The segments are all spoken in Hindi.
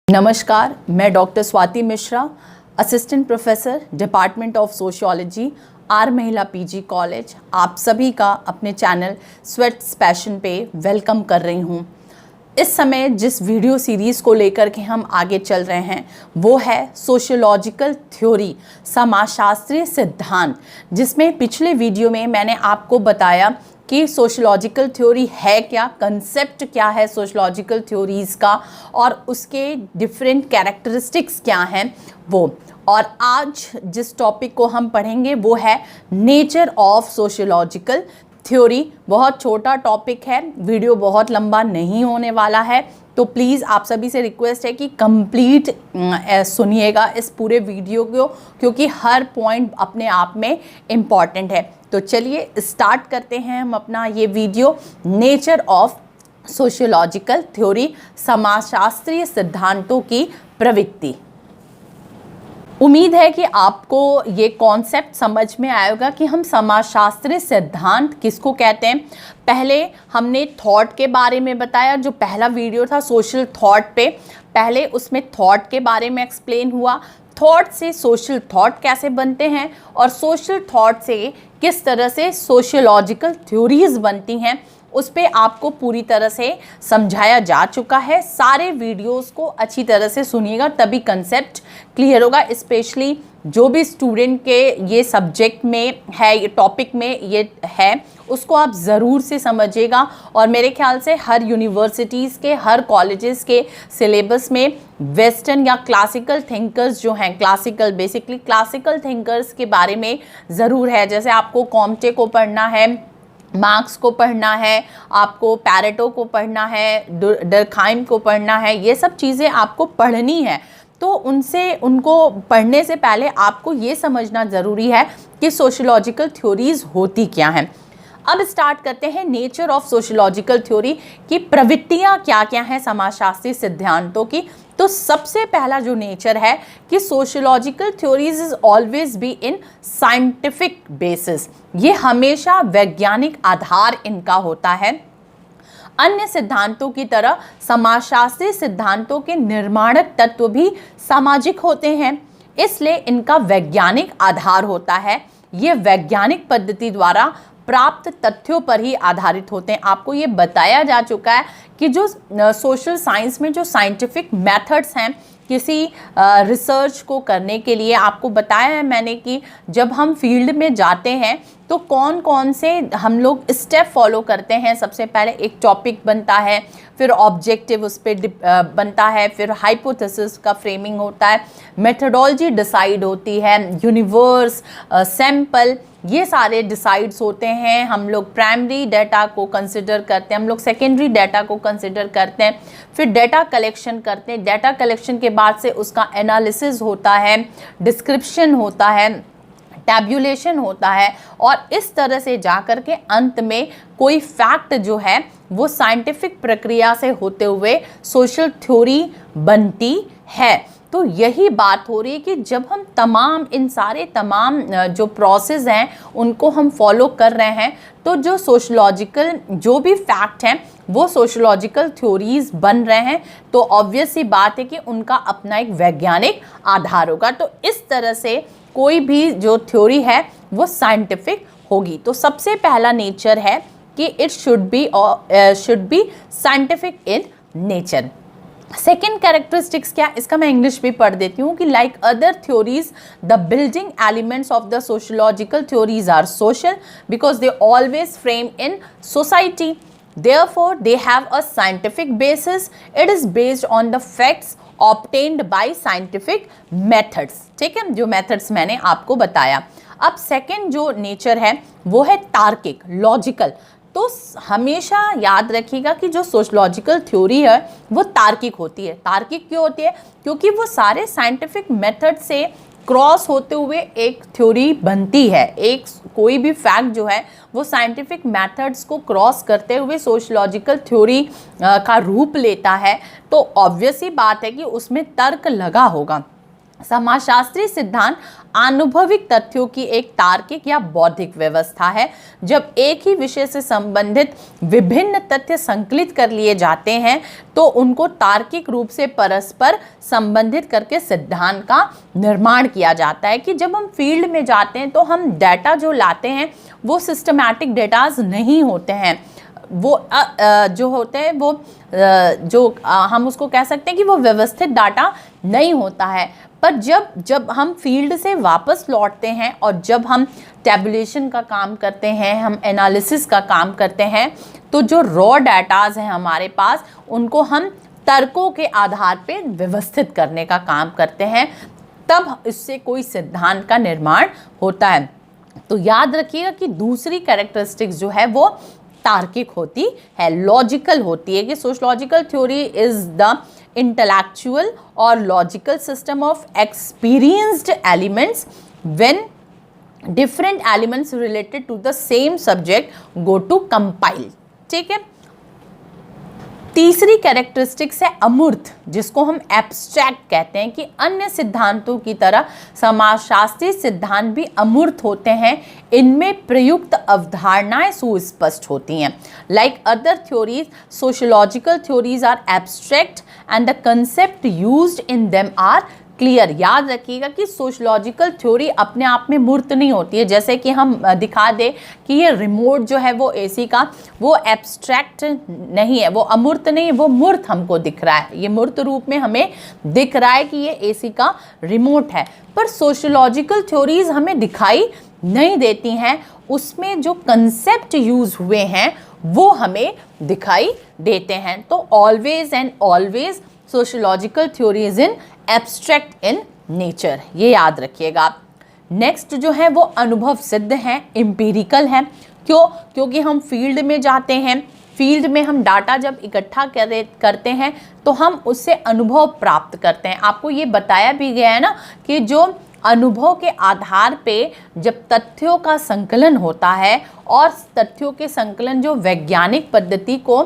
नमस्कार, मैं doctor Swati Mishra, assistant professor department of sociology, R Mahila PG college, आप सभी का अपने चैनल स्वेट्स पैशन पे वेलकम कर रही हूँ। इस समय जिस वीडियो सीरीज़ को लेकर के हम आगे चल रहे हैं वो है सोशियोलॉजिकल थ्योरी, समाजशास्त्रीय सिद्धांत, जिसमें पिछले वीडियो में मैंने आपको बताया कि सोशियोलॉजिकल थ्योरी है क्या, कंसेप्ट क्या है सोशियोलॉजिकल थ्योरीज़ का और उसके डिफरेंट कैरेक्टरिस्टिक्स क्या हैं वो। और आज जिस टॉपिक को हम पढ़ेंगे वो है नेचर ऑफ सोशियोलॉजिकल थ्योरी। बहुत छोटा टॉपिक है, वीडियो बहुत लंबा नहीं होने वाला है, तो प्लीज़ आप सभी से रिक्वेस्ट है कि कंप्लीट सुनिएगा इस पूरे वीडियो को, क्योंकि हर पॉइंट अपने आप में इम्पॉर्टेंट है। तो चलिए स्टार्ट करते हैं हम अपना ये video, nature of sociological theory, समाजशास्त्रीय सिद्धांतों की प्रवृत्ति। उम्मीद है कि आपको ये कॉन्सेप्ट समझ में आएगा कि हम समाजशास्त्रीय सिद्धांत किसको कहते हैं। पहले हमने थॉट के बारे में बताया, जो पहला वीडियो था सोशल थॉट पे, पहले उसमें थॉट के बारे में एक्सप्लेन हुआ, थॉट से सोशल थॉट कैसे बनते हैं और सोशल थॉट से किस तरह से सोशियोलॉजिकल थ्योरीज बनती हैं, उस पे आपको पूरी तरह से समझाया जा चुका है। सारे वीडियोस को अच्छी तरह से सुनिएगा, तभी कंसेप्ट क्लियर होगा। स्पेशली जो भी स्टूडेंट के ये सब्जेक्ट में है, ये टॉपिक में ये है, उसको आप ज़रूर से समझिएगा। और मेरे ख्याल से हर यूनिवर्सिटीज़ के, हर कॉलेजेस के सिलेबस में वेस्टर्न या क्लासिकल थिंकर्स जो हैं, बेसिकली क्लासिकल थिंकर्स के बारे में ज़रूर है। जैसे आपको कॉम्टे को पढ़ना है, मार्क्स को पढ़ना है, आपको पैरेटो को पढ़ना है, डर्खाइम को पढ़ना है, ये सब चीज़ें आपको पढ़नी है। तो उनको पढ़ने से पहले आपको ये समझना ज़रूरी है कि सोशियोलॉजिकल थ्योरीज़ होती क्या हैं। अब स्टार्ट करते हैं नेचर ऑफ सोशियोलॉजिकल थ्योरी की प्रवृत्तियाँ क्या क्या हैं समाजशास्त्रीय सिद्धांतों की। तो सबसे पहला जो नेचर है कि sociological theories is always be in scientific basis, ये हमेशा वैज्ञानिक आधार इनका होता है। अन्य सिद्धांतों की तरह समाजशास्त्रीय सिद्धांतों के निर्माणक तत्व भी सामाजिक होते हैं, इसलिए इनका वैज्ञानिक आधार होता है। ये वैज्ञानिक पद्धति द्वारा प्राप्त तथ्यों पर ही आधारित होते हैं। आपको ये बताया जा चुका है कि जो सोशल साइंस में जो साइंटिफिक मेथड्स हैं किसी रिसर्च को करने के लिए, आपको बताया है मैंने कि जब हम फील्ड में जाते हैं तो कौन कौन से हम लोग स्टेप फॉलो करते हैं। सबसे पहले एक टॉपिक बनता है, फिर ऑब्जेक्टिव उस पर बनता है, फिर हाइपोथेसिस का फ्रेमिंग होता है, मेथडोलॉजी डिसाइड होती है, यूनिवर्स, सैंपल, ये सारे डिसाइड्स होते हैं। हम लोग प्राइमरी डाटा को कंसिडर करते हैं, हम लोग सेकेंडरी डाटा को कंसिडर करते हैं, फिर डाटा कलेक्शन करते हैं। डाटा कलेक्शन के बाद से उसका एनालिसिस होता है, डिस्क्रिप्शन होता है, टैब्यूलेशन होता है, और इस तरह से जाकर के अंत में कोई फैक्ट जो है वो साइंटिफिक प्रक्रिया से होते हुए सोशल थ्योरी बनती है। तो यही बात हो रही है कि जब हम तमाम जो प्रोसेस हैं उनको हम फॉलो कर रहे हैं, तो जो सोशलॉजिकल जो भी फैक्ट हैं वो सोशलॉजिकल थ्योरीज बन रहे हैं, तो ऑब्वियस सी बात है कि उनका अपना एक वैज्ञानिक आधार होगा। तो इस तरह से कोई भी जो थ्योरी है वो साइंटिफिक होगी। तो सबसे पहला नेचर है कि it should be scientific in nature. Second characteristics क्या, इसका मैं इंग्लिश भी पढ़ देती हूँ कि like other theories the building elements of the sociological theories are social because they always frame in society, therefore they have a scientific basis, it is based on the facts obtained by scientific methods। ठीक है, जो मेथड्स मैंने आपको बताया। अब सेकेंड जो नेचर है वो है तार्किक, लॉजिकल। तो हमेशा याद रखिएगा कि जो सोशलॉजिकल थ्योरी है वो तार्किक होती है। तार्किक क्यों होती है? क्योंकि वो सारे साइंटिफिक मेथड से क्रॉस होते हुए एक थ्योरी बनती है। एक कोई भी फैक्ट जो है वो साइंटिफिक मेथड्स को क्रॉस करते हुए सोशलॉजिकल थ्योरी का रूप लेता है, तो ऑब्वियस ही बात है कि उसमें तर्क लगा होगा। समाजशास्त्री सिद्धांत आनुभविक तथ्यों की एक तार्किक या बौद्धिक व्यवस्था है। जब एक ही विषय से संबंधित विभिन्न तथ्य संकलित कर लिए जाते हैं तो उनको तार्किक रूप से परस्पर संबंधित करके सिद्धांत का निर्माण किया जाता है। कि जब हम फील्ड में जाते हैं तो हम डाटा जो लाते हैं वो सिस्टमैटिक डेटाज नहीं होते हैं, वो जो होते हैं वो हम उसको कह सकते हैं कि वो व्यवस्थित डाटा नहीं होता है। पर जब हम फील्ड से वापस लौटते हैं और जब हम टैबुलेशन का काम करते हैं, हम एनालिसिस का काम करते हैं, तो जो रॉ डाटाज हैं हमारे पास उनको हम तर्कों के आधार पे व्यवस्थित करने का काम करते हैं, तब इससे कोई सिद्धांत का निर्माण होता है। तो याद रखिएगा कि दूसरी कैरेक्टरिस्टिक्स जो है वो तार्किक होती है, लॉजिकल होती है। कि sociological theory is the intellectual or logical system of experienced elements when different elements related to the same subject go to compile। ठीक है। तीसरी कैरेक्टरिस्टिक्स है अमूर्त, जिसको हम एब्स्ट्रैक्ट कहते हैं। कि अन्य सिद्धांतों की तरह समाजशास्त्री सिद्धांत भी अमूर्त होते हैं, इनमें प्रयुक्त अवधारणाएं सुस्पष्ट होती हैं। Like other theories, sociological theories are abstract and the concept used in them are clear. याद रखिएगा कि सोशलॉजिकल थ्योरी अपने आप में मूर्त नहीं होती है। जैसे कि हम दिखा दें कि ये रिमोट जो है वो एसी का, वो एब्स्ट्रैक्ट नहीं है, वो अमूर्त नहीं है, वो मूर्त हमको दिख रहा है। ये मूर्त रूप में हमें दिख रहा है कि ये एसी का रिमोट है। पर सोशलॉजिकल थ्योरीज हमें दिखाई नहीं देती हैं, उसमें जो कंसेप्ट यूज हुए हैं वो हमें दिखाई देते हैं। तो always and always sociological theories in abstract in nature, ये याद रखिएगा आप। नेक्स्ट जो है वो अनुभव सिद्ध है, एम्पिरिकल है। क्यों? क्योंकि हम फील्ड में जाते हैं, फील्ड में हम डाटा जब इकट्ठा करते हैं तो हम उससे अनुभव प्राप्त करते हैं। आपको ये बताया भी गया है ना कि जो अनुभव के आधार पे जब तथ्यों का संकलन होता है और तथ्यों के संकलन जो वैज्ञानिक पद्धति को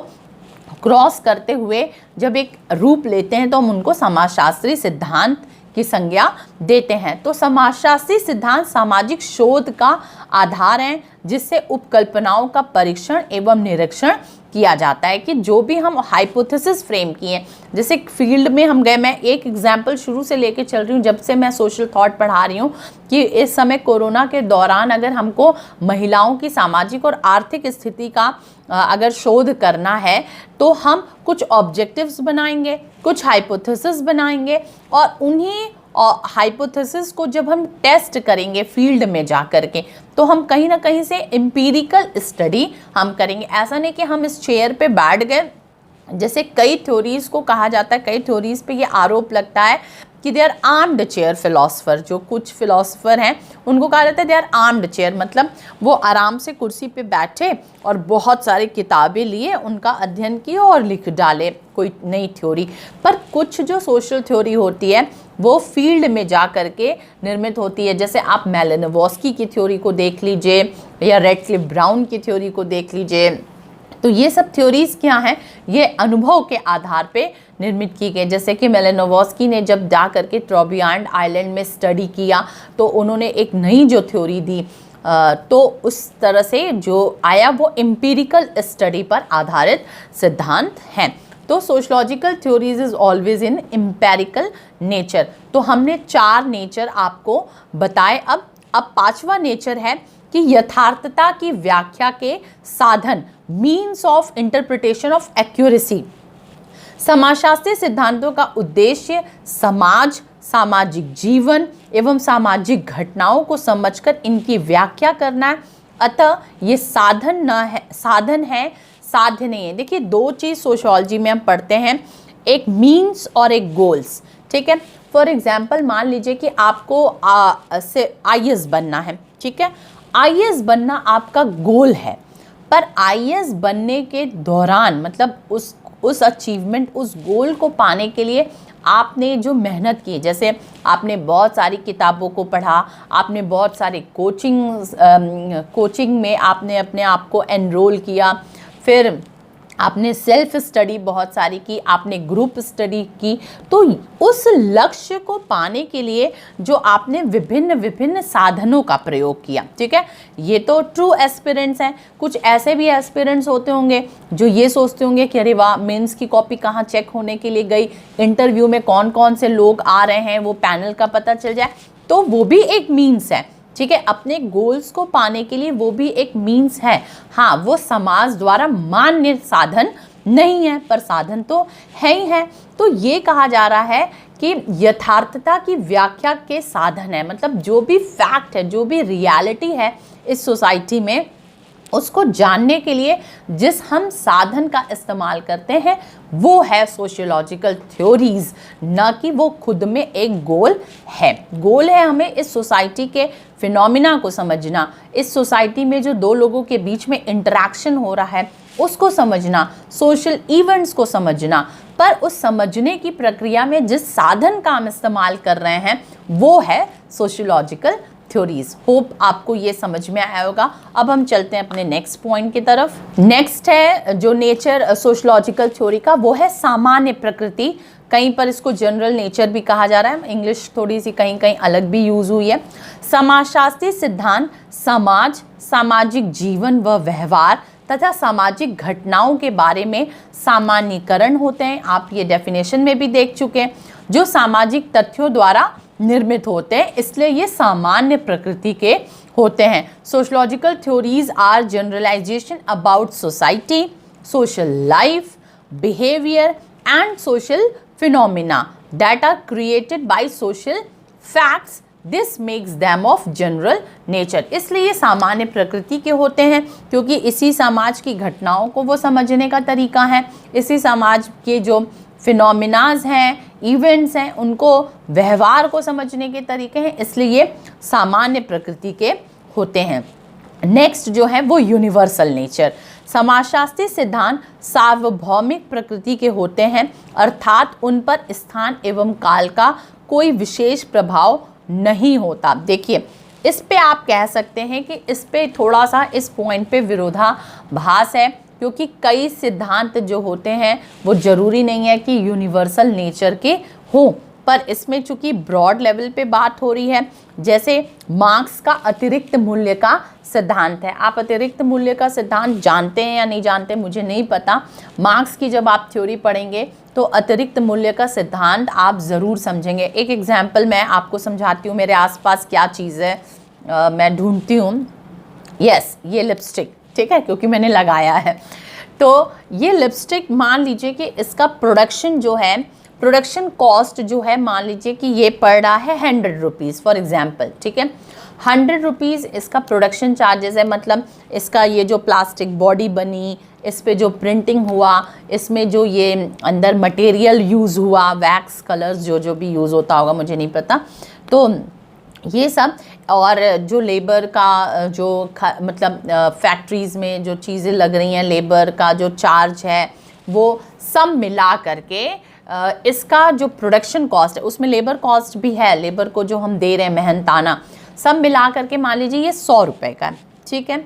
क्रॉस करते हुए जब एक रूप लेते हैं तो हम उनको समाजशास्त्री सिद्धांत की संज्ञा देते हैं। तो समाजशास्त्री सिद्धांत सामाजिक शोध का आधार है, जिससे उपकल्पनाओं का परीक्षण एवं निरीक्षण किया जाता है। कि जो भी हम हाइपोथेसिस फ्रेम किए, जैसे फील्ड में हम गए, मैं एक एग्जांपल शुरू से लेके चल रही हूँ जब से मैं सोशल थॉट पढ़ा रही हूँ, कि इस समय कोरोना के दौरान अगर हमको महिलाओं की सामाजिक और आर्थिक स्थिति का अगर शोध करना है तो हम कुछ ऑब्जेक्टिव्स बनाएंगे, कुछ हाइपोथेसिस बनाएंगे और उन्हीं हाइपोथेसिस को जब हम टेस्ट करेंगे फील्ड में जा करके तो हम कहीं ना कहीं से एम्पिरिकल स्टडी हम करेंगे। ऐसा नहीं कि हम इस चेयर पे बैठ गए, जैसे कई थ्योरीज को कहा जाता है, कई थ्योरीज पे ये आरोप लगता है कि they are armed chair philosopher. जो कुछ फिलोसफर हैं उनको कहा जाता है दे आर आर्म्ड चेयर, मतलब वो आराम से कुर्सी पे बैठे और बहुत सारी किताबें लिए, उनका अध्ययन किए और लिख डाले कोई नई थ्योरी। पर कुछ जो सोशल थ्योरी होती है वो फील्ड में जा करके निर्मित होती है। जैसे आप मैलिनोवस्की की थ्योरी को देख लीजिए या रेडक्लिफ ब्राउन की थ्योरी को देख लीजिए। तो ये सब थ्योरीज क्या हैं? ये अनुभव के आधार पे निर्मित की गई। जैसे कि मैलिनोवस्की ने जब जा करके ट्रॉबियान्ड आइलैंड में स्टडी किया तो उन्होंने एक नई जो थ्योरी दी, तो उस तरह से जो आया वो एम्पिरिकल स्टडी पर आधारित सिद्धांत हैं। तो sociological theories is always in empirical nature. तो हमने 4 नेचर आपको बताए। अब 5वां नेचर है कि यथार्थता की व्याख्या के साधन, means of interpretation of accuracy. समाजशास्त्री सिद्धांतों का उद्देश्य समाज, सामाजिक जीवन एवं सामाजिक घटनाओं को समझकर इनकी व्याख्या करना है। अतः ये साधन है, साध्य नहीं है। देखिए 2 चीज़ सोशियोलॉजी में हम पढ़ते हैं, एक मीन्स और एक गोल्स। ठीक है। फॉर एग्जाम्पल मान लीजिए कि आपको IAS बनना है। ठीक है। IAS बनना आपका गोल है, पर IAS बनने के दौरान मतलब उस अचीवमेंट, उस गोल को पाने के लिए आपने जो मेहनत की, जैसे आपने बहुत सारी किताबों को पढ़ा, आपने बहुत सारे कोचिंग में आपने अपने आप को एनरोल किया, फिर आपने सेल्फ स्टडी बहुत सारी की, आपने ग्रुप स्टडी की, तो उस लक्ष्य को पाने के लिए जो आपने विभिन्न विभिन्न साधनों का प्रयोग किया, ठीक है। ये तो ट्रू एस्पिरेंट्स हैं। कुछ ऐसे भी एस्पिरेंट्स होते होंगे जो ये सोचते होंगे कि अरे वाह, मेंस की कॉपी कहाँ चेक होने के लिए गई, इंटरव्यू में कौन कौन से लोग आ रहे हैं वो पैनल का पता चल जाए, तो वो भी एक मीन्स है, ठीक है। अपने गोल्स को पाने के लिए वो भी एक मीन्स है। हाँ, वो समाज द्वारा मान्य साधन नहीं है, पर साधन तो है ही है। तो ये कहा जा रहा है कि यथार्थता की व्याख्या के साधन है, मतलब जो भी फैक्ट है, जो भी रियलिटी है इस सोसाइटी में, उसको जानने के लिए जिस हम साधन का इस्तेमाल करते हैं वो है सोशियोलॉजिकल थ्योरीज, ना कि वो खुद में एक गोल है। गोल है हमें इस सोसाइटी के फिनोमिना को समझना, इस सोसाइटी में जो दो लोगों के बीच में इंटरेक्शन हो रहा है उसको समझना, सोशल इवेंट्स को समझना। पर उस समझने की प्रक्रिया में जिस साधन का हम इस्तेमाल कर रहे हैं वो है सोशियोलॉजिकल थ्योरीज। होप आपको ये समझ में आया होगा। अब हम चलते हैं अपने नेक्स्ट पॉइंट की तरफ। नेक्स्ट है जो नेचर सोशियोलॉजिकल थ्योरी का, वो है सामान्य प्रकृति। कहीं पर इसको जनरल नेचर भी कहा जा रहा है, इंग्लिश थोड़ी सी कहीं कहीं अलग भी यूज हुई है। समाजशास्त्री सिद्धांत समाज, सामाजिक जीवन व व्यवहार तथा सामाजिक घटनाओं के बारे में सामान्यीकरण होते हैं। आप ये डेफिनेशन में भी देख चुके हैं, जो सामाजिक तथ्यों द्वारा निर्मित होते हैं, इसलिए ये सामान्य प्रकृति के होते हैं। Sociological theories are generalization about society, social life, behaviour and social phenomena that are created by social facts. This makes them of general nature. इसलिए ये सामान्य प्रकृति के होते हैं क्योंकि इसी समाज की घटनाओं को वो समझने का तरीका है, इसी समाज के जो फिनोमिनाज हैं, इवेंट्स हैं, उनको व्यवहार को समझने के तरीके हैं, इसलिए ये सामान्य प्रकृति के होते हैं। नेक्स्ट जो है वो यूनिवर्सल नेचर। समाजशास्त्री सिद्धांत सार्वभौमिक प्रकृति के होते हैं, अर्थात उन पर स्थान एवं काल का कोई विशेष प्रभाव नहीं होता। देखिए, इस पे आप कह सकते हैं कि इस पे थोड़ा सा इस पॉइंट पे विरोधाभास है, क्योंकि कई सिद्धांत जो होते हैं वो ज़रूरी नहीं है कि यूनिवर्सल नेचर के हों, पर इसमें चूंकि ब्रॉड लेवल पे बात हो रही है, जैसे मार्क्स का अतिरिक्त मूल्य का सिद्धांत है। आप अतिरिक्त मूल्य का सिद्धांत जानते हैं या नहीं जानते मुझे नहीं पता। मार्क्स की जब आप थ्योरी पढ़ेंगे तो अतिरिक्त मूल्य का सिद्धांत आप ज़रूर समझेंगे। एक एग्जाम्पल मैं आपको समझाती हूँ। मेरे आसपास क्या चीज़ है, मैं ढूंढती हूँ। यस, ये लिपस्टिक, ठीक है, क्योंकि मैंने लगाया है। तो ये लिपस्टिक मान लीजिए कि इसका प्रोडक्शन जो है, प्रोडक्शन कॉस्ट जो है, मान लीजिए कि ये पड़ रहा है 100 रुपीज़ फॉर एग्जाम्पल, ठीक है। 100 रुपीज़ इसका प्रोडक्शन चार्जेस है, मतलब इसका ये जो प्लास्टिक बॉडी बनी, इस पे जो प्रिंटिंग हुआ, इसमें जो ये अंदर मटेरियल यूज़ हुआ, वैक्स कलर्स जो भी यूज़ होता होगा मुझे नहीं पता, तो ये सब, और जो लेबर का जो मतलब फैक्ट्रीज़ में जो चीज़ें लग रही हैं, लेबर का जो चार्ज है, वो सब मिला करके इसका जो प्रोडक्शन कॉस्ट है, उसमें लेबर कॉस्ट भी है, लेबर को जो हम दे रहे हैं मेहनताना, सब मिला करके मान लीजिए ये 100 रुपये का है, ठीक है।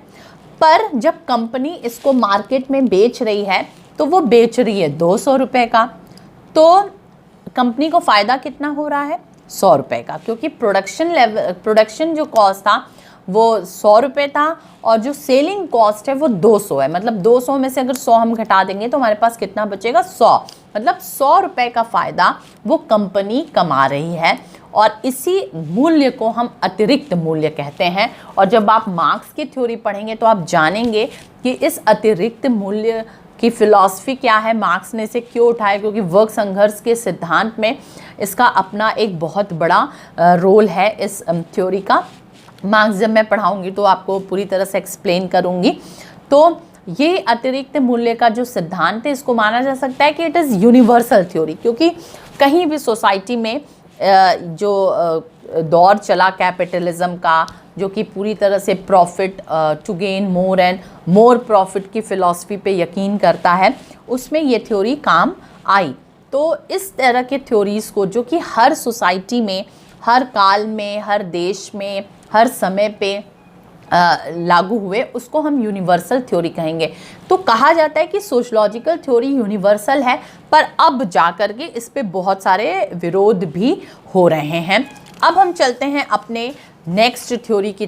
पर जब कंपनी इसको मार्केट में बेच रही है तो वो बेच रही है 200 रुपये का, तो कंपनी को फ़ायदा कितना हो रहा है? 100 रुपये का, क्योंकि प्रोडक्शन जो कॉस्ट था वो 100 रुपये था और जो सेलिंग कॉस्ट है वो 200 है। मतलब 200 में से अगर 100 हम घटा देंगे तो हमारे पास कितना बचेगा? 100। मतलब 100 रुपये का फ़ायदा वो कंपनी कमा रही है, और इसी मूल्य को हम अतिरिक्त मूल्य कहते हैं। और जब आप मार्क्स की थ्योरी पढ़ेंगे तो आप जानेंगे कि इस अतिरिक्त मूल्य की फ़िलॉसफी क्या है, मार्क्स ने इसे क्यों उठाया, क्योंकि वर्ग संघर्ष के सिद्धांत में इसका अपना एक बहुत बड़ा रोल है इस थ्योरी का। मार्क्स जब मैं पढ़ाऊंगी तो आपको पूरी तरह से एक्सप्लेन करूंगी। तो ये अतिरिक्त मूल्य का जो सिद्धांत है, इसको माना जा सकता है कि इट इज़ यूनिवर्सल थ्योरी, क्योंकि कहीं भी सोसाइटी में जो दौर चला कैपिटलिज्म का, जो कि पूरी तरह से profit to gain more and more profit की फ़िलॉसफी पे यकीन करता है, उसमें ये थ्योरी काम आई। तो इस तरह के थ्योरीज़ को, जो कि हर सोसाइटी में, हर काल में, हर देश में, हर समय पे लागू हुए उसको हम यूनिवर्सल थ्योरी कहेंगे। तो कहा जाता है कि सोशलॉजिकल थ्योरी यूनिवर्सल है, पर अब जाकर के इस पे बहुत सारे विरोध भी हो रहे हैं। अब हम चलते हैं अपने नेक्स्ट थ्योरी की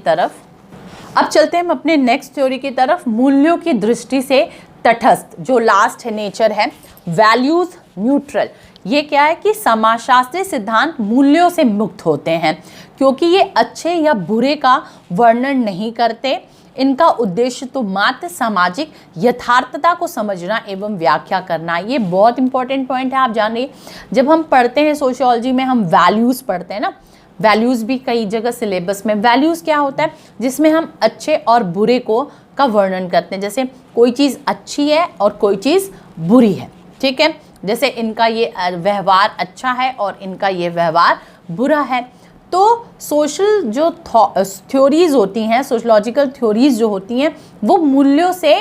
तरफ। मूल्यों की दृष्टि से तटस्थ, जो लास्ट है नेचर है, वैल्यूज न्यूट्रल। ये क्या है कि समाजशास्त्री सिद्धांत मूल्यों से मुक्त होते हैं क्योंकि ये अच्छे या बुरे का वर्णन नहीं करते। इनका उद्देश्य तो मात्र सामाजिक यथार्थता को समझना एवं व्याख्या करना। ये बहुत इंपॉर्टेंट पॉइंट है, आप जानिए। जब हम पढ़ते हैं सोशियोलॉजी में, हम वैल्यूज़ पढ़ते हैं ना, वैल्यूज़ भी कई जगह सिलेबस में, वैल्यूज़ क्या होता है जिसमें हम अच्छे और बुरे का वर्णन करते हैं। जैसे कोई चीज़ अच्छी है और कोई चीज़ बुरी है, ठीक है। जैसे इनका ये व्यवहार अच्छा है और इनका ये व्यवहार बुरा है। तो सोशल जो थ्योरीज होती हैं, सोशलॉजिकल थ्योरीज जो होती हैं, वो मूल्यों से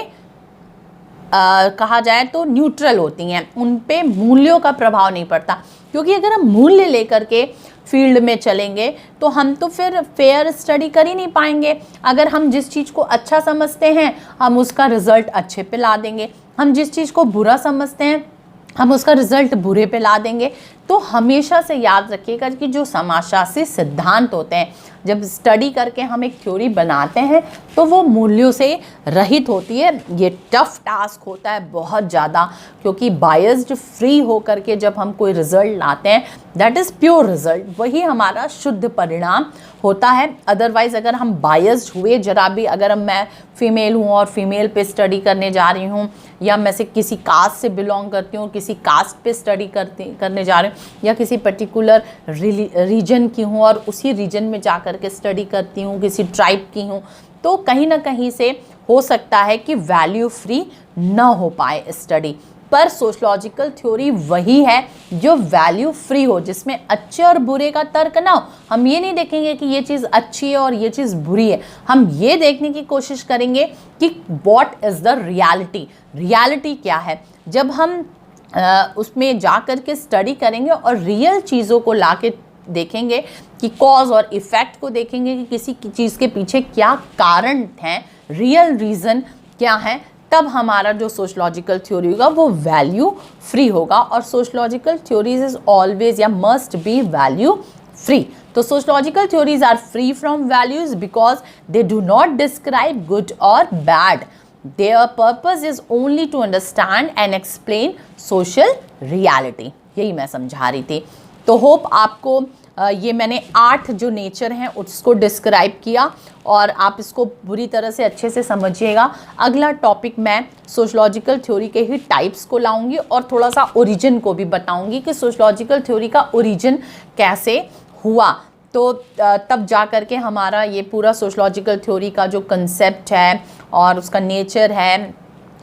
कहा जाए तो न्यूट्रल होती हैं। उन पे मूल्यों का प्रभाव नहीं पड़ता, क्योंकि अगर हम मूल्य लेकर के फील्ड में चलेंगे तो हम तो फिर फेयर स्टडी कर ही नहीं पाएंगे। अगर हम जिस चीज़ को अच्छा समझते हैं हम उसका रिजल्ट अच्छे पे ला देंगे, हम जिस चीज़ को बुरा समझते हैं हम उसका रिजल्ट बुरे पे ला देंगे। तो हमेशा से याद रखिएगा कि जो समाजशास्त्री सिद्धांत होते हैं, जब स्टडी करके हम एक थ्योरी बनाते हैं तो वो मूल्यों से रहित होती है। ये टफ टास्क होता है बहुत ज़्यादा, क्योंकि बायस्ड फ्री होकर के जब हम कोई रिजल्ट लाते हैं, दैट इज़ प्योर रिजल्ट, वही हमारा शुद्ध परिणाम होता है। अदरवाइज़ अगर हम बायस्ड हुए जरा भी, अगर मैं फीमेल हूँ और फीमेल पे स्टडी करने जा रही हूँ, या मैं से किसी कास्ट से बिलोंग करती हूँ, किसी कास्ट पे स्टडी करने जा रही हूँ, या किसी पर्टिकुलर रीजन की हूँ और उसी रीजन में जा कर के स्टडी करती हूँ, किसी ट्राइब की हूँ, तो कहीं ना कहीं से हो सकता है कि वैल्यू फ्री ना हो पाए स्टडी। पर सोशलॉजिकल थ्योरी वही है जो वैल्यू फ्री हो, जिसमें अच्छे और बुरे का तर्क ना हो। हम ये नहीं देखेंगे कि ये चीज़ अच्छी है और ये चीज़ बुरी है, हम ये देखने की कोशिश करेंगे कि what is the reality, reality क्या है। जब हम उसमें जा कर के स्टडी करेंगे और रियल चीज़ों को ला के देखेंगे, कि कॉज और इफ़ेक्ट को देखेंगे कि किसी चीज़ के पीछे क्या कारण हैं, रियल रीज़न क्या है, तब हमारा जो सोशलॉजिकल थ्योरी होगा वो वैल्यू फ्री होगा। और सोशलॉजिकल थ्योरीज इज ऑलवेज या मस्ट बी वैल्यू फ्री। तो sociological theories are free from values because they do not describe good और bad. Their purpose is only to understand and explain social reality. यही मैं समझा रही थी। तो होप आपको ये मैंने 8 जो नेचर हैं उसको डिस्क्राइब किया और आप इसको बुरी तरह से अच्छे से समझिएगा। अगला टॉपिक मैं सोशलॉजिकल थ्योरी के ही टाइप्स को लाऊंगी और थोड़ा सा ओरिजिन को भी बताऊंगी कि सोशलॉजिकल थ्योरी का ओरिजिन कैसे हुआ। तो तब जा कर के हमारा ये पूरा सोशलॉजिकल थ्योरी का जो कंसेप्ट है और उसका नेचर है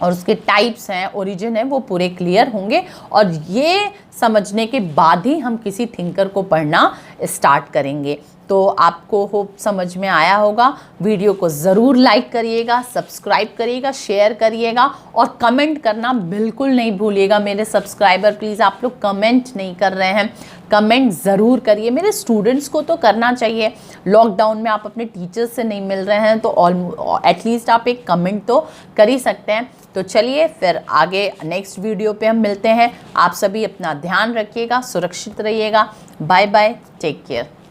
और उसके टाइप्स हैं, ओरिजिन है, वो पूरे क्लियर होंगे। और ये समझने के बाद ही हम किसी थिंकर को पढ़ना स्टार्ट करेंगे। तो आपको होप समझ में आया होगा। वीडियो को ज़रूर लाइक करिएगा, सब्सक्राइब करिएगा, शेयर करिएगा और कमेंट करना बिल्कुल नहीं भूलिएगा। मेरे सब्सक्राइबर प्लीज़, आप लोग कमेंट नहीं कर रहे हैं, कमेंट ज़रूर करिए। मेरे स्टूडेंट्स को तो करना चाहिए। लॉकडाउन में आप अपने टीचर्स से नहीं मिल रहे हैं तो एटलीस्ट आप एक कमेंट तो कर ही सकते हैं। तो चलिए फिर आगे नेक्स्ट वीडियो पे हम मिलते हैं। आप सभी अपना ध्यान रखिएगा, सुरक्षित रहिएगा। Bye bye, take care.